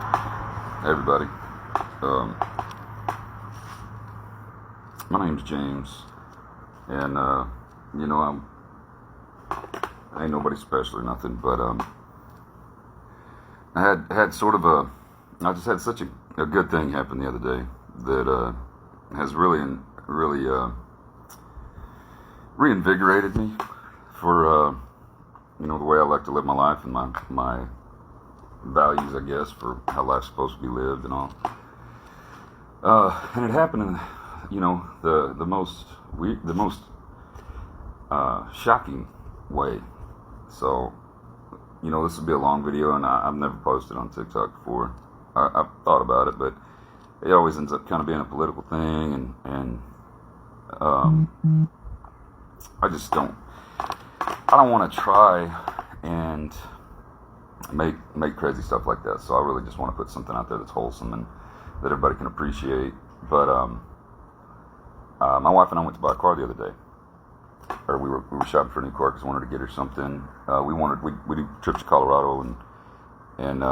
Hey everybody. Um, my name's James, and you know I ain't nobody special or nothing, but I had sort of I just had such a good thing happen the other day that has really reinvigorated me for the way I like to live my life and my values, I guess, for how life's supposed to be lived and all. And it happened in, the most shocking way. So, this will be a long video, and I've never posted on TikTok before. I've thought about it, but it always ends up kind of being a political thing, and I just don't. I don't want to try and make crazy stuff like that. So I really just want to put something out there that's wholesome and that everybody can appreciate. But my wife and I went to buy a car the other day, or we were shopping for a new car because I wanted to get her something. We do trips to Colorado, and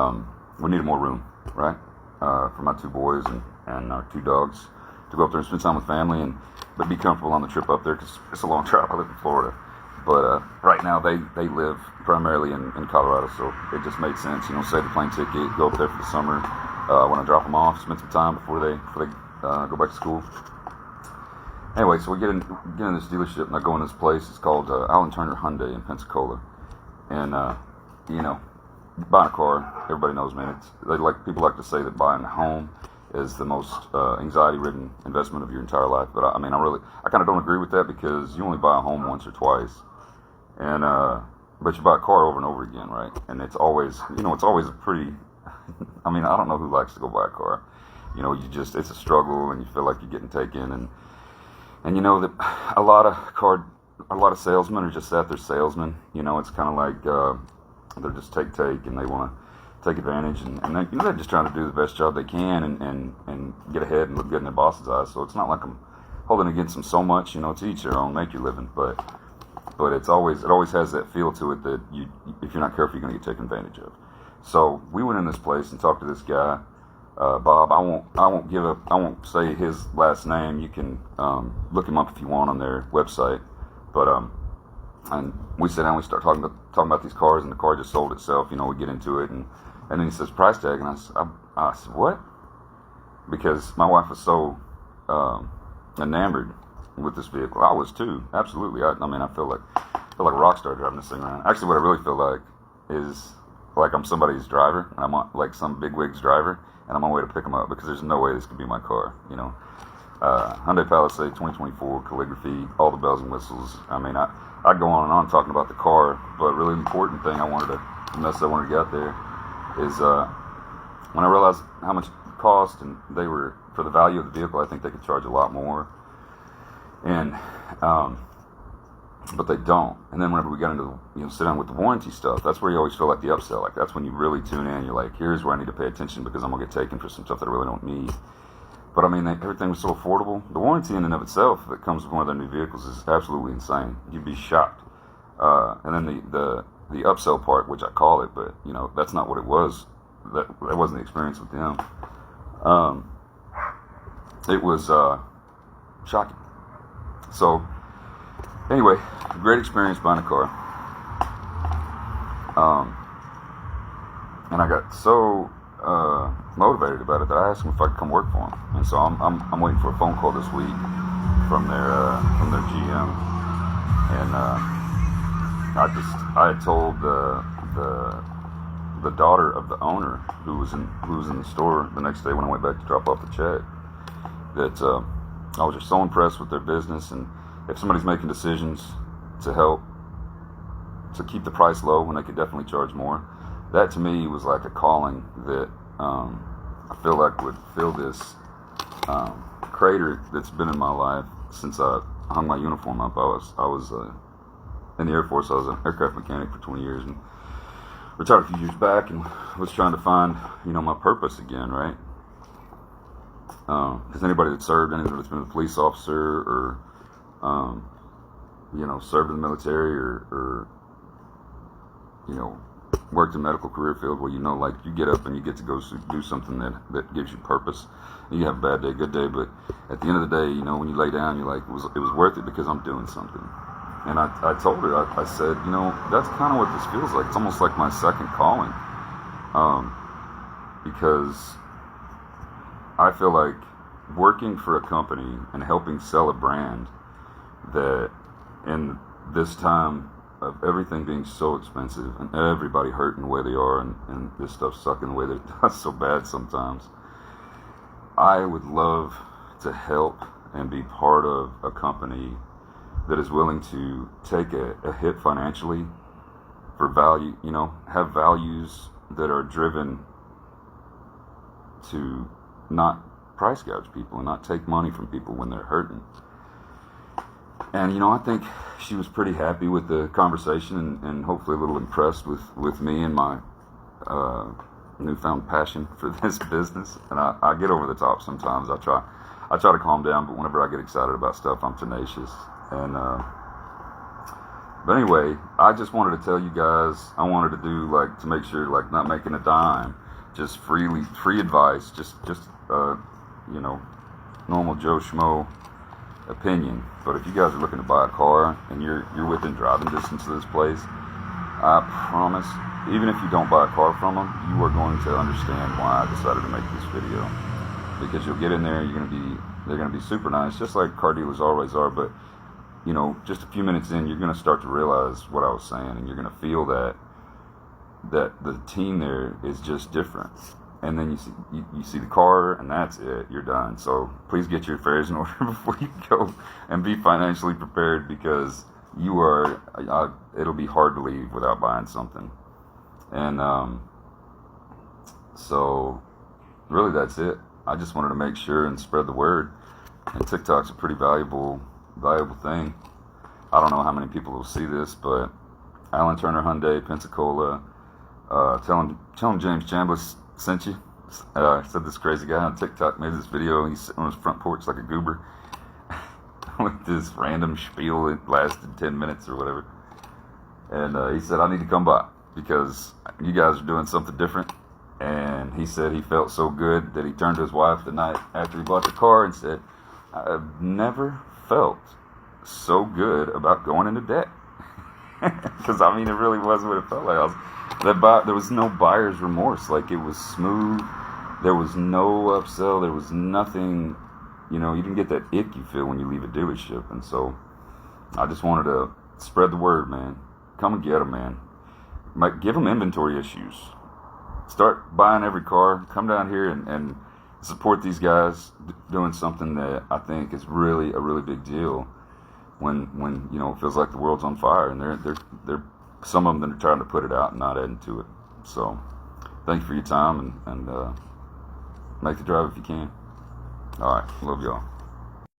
we needed more room, right, for my two boys and our two dogs to go up there and spend time with family but be comfortable on the trip up there because it's a long drive. I live in Florida. But right now they live primarily in Colorado, so it just made sense. Save the plane ticket, go up there for the summer. When I drop them off, spend some time before they go back to school. Anyway, so we get in this dealership, and I go in this place. It's called Allen Turner Hyundai in Pensacola, and buying a car, everybody knows, man. People like to say that buying a home is the most anxiety-ridden investment of your entire life. But I kind of don't agree with that because you only buy a home once or twice. And but you buy a car over and over again, right? And it's always a pretty. I don't know who likes to go buy a car. It's a struggle, and you feel like you're getting taken, and you know that a lot of salesmen are just that, they're salesmen. It's kind of like they're just take, and they want to take advantage, and they're just trying to do the best job they can and get ahead and look good in their boss's eyes. So it's not like I'm holding against them so much. To each their own, make your living, but it always has that feel to it that if you're not careful, you're going to get taken advantage of. So we went in this place and talked to this guy, Bob. I won't say his last name. You can look him up if you want on their website. But and we sit down, we start talking about these cars, and the car just sold itself. We get into it, and then he says price tag, and I said what? Because my wife was so enamored with this vehicle. I was too, absolutely. I feel like a rock star driving this thing around. Actually, what I really feel like is like I'm somebody's driver, and I'm like some bigwig's driver, and I'm on my way to pick them up because there's no way this could be my car. Hyundai Palisade 2024, calligraphy, all the bells and whistles. I go on and on talking about the car, but really important thing the message I wanted to get out there is when I realized how much it cost, and they were, for the value of the vehicle, I think they could charge a lot more. And but they don't. And then whenever we got into sit down with the warranty stuff, that's where you always feel like the upsell. Like that's when you really tune in. You're like, here's where I need to pay attention because I'm gonna get taken for some stuff that I really don't need. But everything was so affordable. The warranty in and of itself that comes with one of their new vehicles is absolutely insane. You'd be shocked. And then the upsell part, which I call it, but that's not what it was. That wasn't the experience with them. It was shocking. So, anyway, great experience buying a car. And I got so motivated about it that I asked them if I could come work for them. And so I'm waiting for a phone call this week from their GM. And I had told the daughter of the owner who was in the store the next day when I went back to drop off the check that I was just so impressed with their business, and if somebody's making decisions to help to keep the price low when they could definitely charge more, that to me was like a calling that I feel like would fill this crater that's been in my life since I hung my uniform up. I was in the Air Force. I was an aircraft mechanic for 20 years and retired a few years back, and was trying to find my purpose again, right? Because anybody that's that's been a police officer or served in the military or worked in medical career field where, you know, like, you get up and you get to go do something that gives you purpose. You have a bad day, good day, but at the end of the day, you know, when you lay down, you're like, it was worth it because I'm doing something. And I told her, I said, you know, that's kind of what this feels like. It's almost like my second calling, because I feel like working for a company and helping sell a brand that, in this time of everything being so expensive and everybody hurting the way they are, and this stuff sucking the way that it does so bad sometimes, I would love to help and be part of a company that is willing to take a hit financially for value, you know, have values that are driven to not price gouge people and not take money from people when they're hurting. And, you know, I think she was pretty happy with the conversation and hopefully a little impressed with me and my newfound passion for this business. And I get over the top sometimes. I try to calm down, but whenever I get excited about stuff, I'm tenacious. And but anyway, I just wanted to tell you guys, I wanted to do, like, to make sure, like, not making a dime, just free advice, just you know, normal Joe Schmo opinion. But if you guys are looking to buy a car and you're within driving distance of this place, I promise, even if you don't buy a car from them, you are going to understand why I decided to make this video. Because you'll get in there, they're gonna be super nice, just like car dealers always are. But, you know, just a few minutes in, you're gonna start to realize what I was saying, and you're gonna feel that the team there is just different. And then you see the car, and that's it. You're done. So please get your affairs in order before you go, and be financially prepared, because you are. It'll be hard to leave without buying something. And so really, that's it. I just wanted to make sure and spread the word. And TikTok's a pretty valuable thing. I don't know how many people will see this, but Alan Turner Hyundai, Pensacola. Tell him James Chambliss sent you. Said this crazy guy on TikTok made this video. He's sitting on his front porch like a goober with this random spiel. It lasted 10 minutes or whatever. And he said, I need to come by because you guys are doing something different. And he said he felt so good that he turned to his wife the night after he bought the car and said, I've never felt so good about going into debt. Because, I mean, it really was what it felt like. There was no buyer's remorse. Like, it was smooth. There was no upsell. There was nothing, you know, you didn't get that ick you feel when you leave a dealership. And so I just wanted to spread the word, man. Come and get them, man. Give them inventory issues. Start buying every car. Come down here and support these guys doing something that I think is really a really big deal when you know, it feels like the world's on fire, and they're some of them that are trying to put it out and not adding to it. So thank you for your time, and make the drive if you can. All right, love y'all.